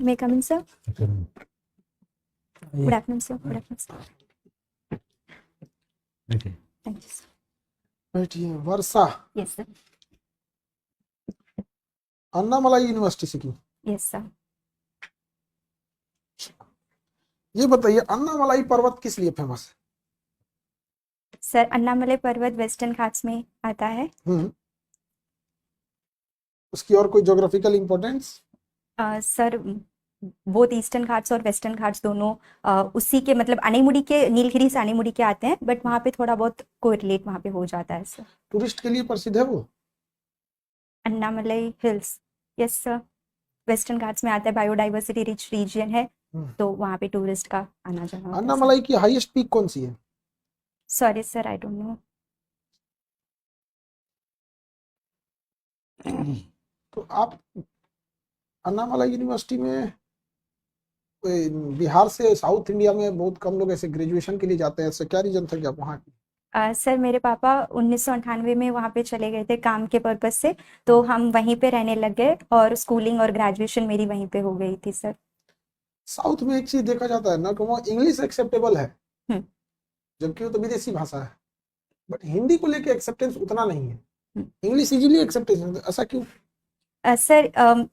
May I come in, sir? Okay. Good afternoon, sir. Good afternoon, sir. Okay. Thank you, sir. बैठिए। वर्षा Yes, sir. Annamalai university से की। Yes, sir. ये बताइए अन्नामलाई पर्वत किस लिए फेमस है? सर, अन्नामलई पर्वत वेस्टर्न घाट्स में आता है। उसकी और कोई geographical importance? Sir, both eastern Ghats और वेस्टर्न घाट्स दोनों उसी के मतलब अणेमुड़ी के, नीलगिरी से अणेमुड़ी के आते हैं, बट वहाँ पे थोड़ा बहुत कोरिलेट वहाँ पे हो जाता है सर। टूरिस्ट के लिए प्रसिद्ध है वो? Annamalai hills, yes sir, western Ghats में आता है, बायोडाइवर्सिटी रिच रीजन है, तो वहाँ पे टूरिस्ट का आना जाना होता है। अन्नामलाई की हाईएस्ट पीक कौन सी है? Sorry sir, I don't know. तो आप अन्नामलाई यूनिवर्सिटी में बिहार से साउथ इंडिया में बहुत कम लोग ऐसे ग्रेजुएशन के लिए जाते हैं, ऐसा क्या रीजन था कि आप वहाँ? सर, मेरे पापा 1998 में वहाँ पे चले गए थे काम के पर्पज से, तो हम वहीं पे रहने लग गए और स्कूलिंग और ग्रेजुएशन मेरी वहीं पे हो गई थी सर। साउथ में एक चीज देखा जाता है ना कि वहाँ इंग्लिश एक्सेप्टेबल है, हम्म। जबकि वो तो विदेशी भाषा है, बट हिंदी को लेके एक्सेप्टेंस उतना नहीं है। इंग्लिश इजीली एक्सेप्टेंस, ऐसा क्यों? सर,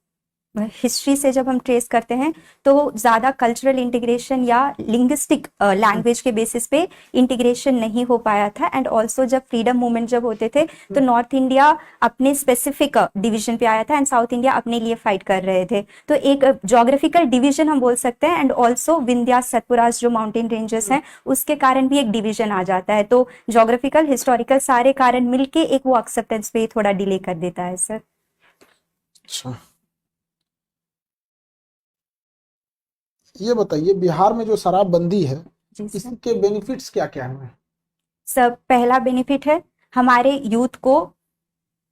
हिस्ट्री से जब हम ट्रेस करते हैं तो ज़्यादा कल्चरल इंटीग्रेशन या लिंग्विस्टिक लैंग्वेज के बेसिस पे इंटीग्रेशन नहीं हो पाया था। एंड ऑल्सो जब फ्रीडम मूवमेंट जब होते थे तो नॉर्थ इंडिया अपने स्पेसिफिक डिवीजन पे आया था एंड साउथ इंडिया अपने लिए फाइट कर रहे थे, तो एक जोग्राफिकल डिवीजन हम बोल सकते हैं। एंड ऑल्सो विंध्या सतपुरास जो माउंटेन रेंजेस हैं उसके कारण भी एक डिवीजन आ जाता है, तो जोग्राफिकल हिस्टोरिकल सारे कारण मिलके एक वो एक्सेप्टेंस पे थोड़ा डिले कर देता है सर। अच्छा, ये बताइए बिहार में जो शराबबंदी है जी सर। इसके बेनिफिट्स क्या क्या हैं? सब पहला बेनिफिट है हमारे यूथ को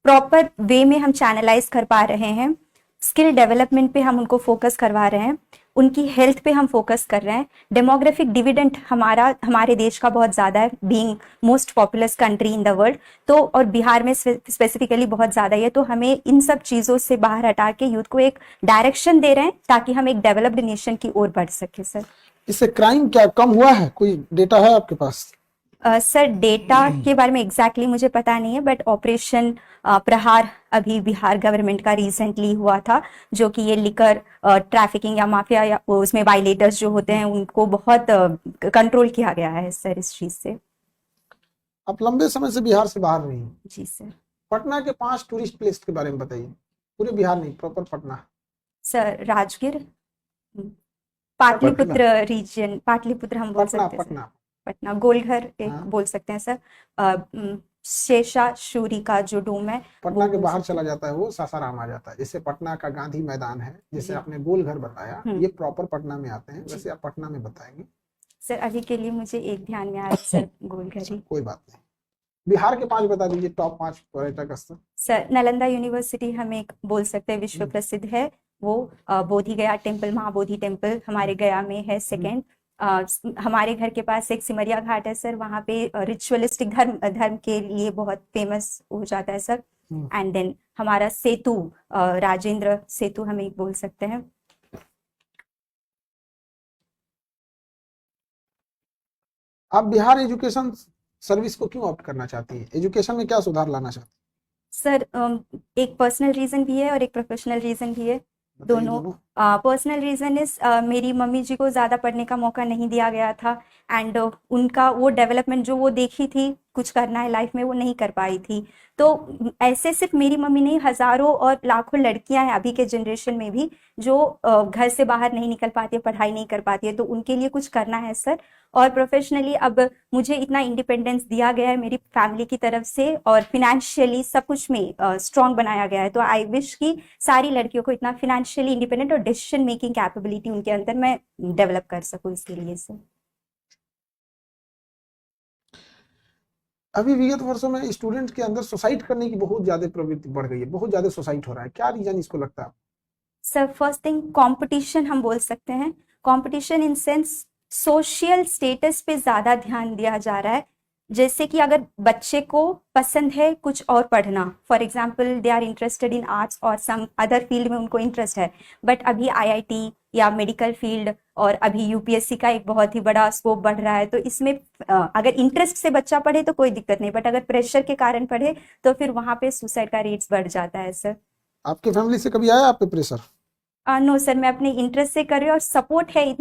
प्रॉपर वे में हम चैनलाइज कर पा रहे हैं, स्किल डेवलपमेंट पे हम उनको फोकस करवा रहे हैं, उनकी हेल्थ पे हम फोकस कर रहे हैं। डेमोग्राफिक डिविडेंड हमारे देश का बहुत ज़्यादा है, being most populous country in the world, तो और बिहार में स्पेसिफिकली बहुत ज़्यादा ही है, तो हमें इन सब चीज़ों से बाहर हटा के यूथ को एक डायरेक्शन दे रहे हैं ताकि हम एक डेवलप्ड नेशन की ओर बढ़ सके सर। इससे क्राइम क्या कम हुआ है? कोई डेटा है आपके पास? सर, डेटा के बारे में एग्जैक्टली मुझे पता नहीं है, बट ऑपरेशन प्रहार अभी बिहार गवर्नमेंट का रिसेंटली हुआ था, जो कि ये लिकर ट्रैफिकिंग या माफिया या उसमें वायलेटर्स जो होते हैं उनको बहुत कंट्रोल किया गया है सर इस चीज से। आप लंबे समय से बिहार से बाहर रही हैं। जी सर। पटना के 5 टूरिस्ट प्लेस के बारे में बताइए, पूरे बिहार नहीं, proper Patna. Sir, Rajgir, Pataliputra region, Pataliputra हम बोल पटना सकते हैं सर। पटना पटना, गोलघर एक हाँ। बोल सकते हैं सर। शेषाशूरी का जो डोम है पटना वो के बोल बाहर सकते चला जाता है वो सासाराम आ जाता है। जैसे पटना का गांधी मैदान है, जैसे जी। आपने गोलघर बताया, हम्म। ये प्रॉपर पटना में आते हैं, वैसे आप पटना में बताएंगे। सर, अभी के लिए मुझे एक ध्यान में आ रहा है सर, गोलघर ही। कोई बात नहीं। बिहार के 5 बता दीजिए, टॉप 5 पर्यटक स्थल। सर, नालंदा यूनिवर्सिटी हम एक बोल सकते हैं विश्व प्रसिद्ध है, वो बोधि गया टेम्पल, महाबोधि टेम्पल हमारे गया में है। सेकंड, हमारे घर के पास एक सिमरिया घाट है सर, वहाँ पे रिचुअलिस्टिक धर्म के लिए बहुत फेमस हो जाता है सर। एंड देन हमारा सेतु, राजेंद्र सेतु हम एक बोल सकते हैं। आप बिहार एजुकेशन सर्विस को क्यों ऑप्ट करना चाहती है? एजुकेशन में क्या सुधार लाना चाहती सर, एक पर्सनल रीजन भी है और एक प्रोफेशनल रीजन भी है, है? दोनों। पर्सनल रीजन इज मेरी मम्मी जी को ज़्यादा पढ़ने का मौका नहीं दिया गया था, एंड उनका वो डेवलपमेंट जो वो देखी थी कुछ करना है लाइफ में, वो नहीं कर पाई थी। तो ऐसे सिर्फ मेरी मम्मी नहीं, हज़ारों और लाखों लड़कियां हैं अभी के जनरेशन में भी जो घर से बाहर नहीं निकल पाती है, पढ़ाई नहीं कर पाती है, तो उनके लिए कुछ करना है सर। और प्रोफेशनली अब मुझे इतना इंडिपेंडेंस दिया गया है मेरी फैमिली की तरफ से, और फिनेंशियली सब कुछ में स्ट्रांग बनाया गया है, तो आई विश कि सारी लड़कियों को इतना फिनेंशियली इंडिपेंडेंट और डिसीजन मेकिंग कैपेबिलिटी उनके अंदर मैं डेवलप कर सकूं, इसके लिए सर। अभी विगत वर्षों में स्टूडेंट के अंदर सुसाइड करने की बहुत ज्यादा प्रवृत्ति बढ़ गई है, बहुत ज्यादा सुसाइड हो रहा है, क्या रीजन इसको लगता है? सर, फर्स्ट थिंग कंपटीशन हम बोल सकते हैं, competition in sense social status पे ज्यादा ध्यान दिया जा रहा है। जैसे कि अगर बच्चे को पसंद है कुछ और पढ़ना, for example they are interested in arts और सम अदर फील्ड में उनको इंटरेस्ट है, बट अभी आईआईटी या मेडिकल फील्ड और अभी यूपीएससी का एक बहुत ही बड़ा स्कोप बढ़ रहा है, तो इसमें अगर इंटरेस्ट से बच्चा पढ़े तो कोई दिक्कत नहीं, बट अगर प्रेशर के कारण पढ़े तो फिर वहां पे सुसाइड का रेट्स बढ़ जाता है सर। आपके फैमिली से कभी आया आप पे प्रेशर? नो सर, मैं अपने इंटरेस्ट से कर रही हूँ और सपोर्ट है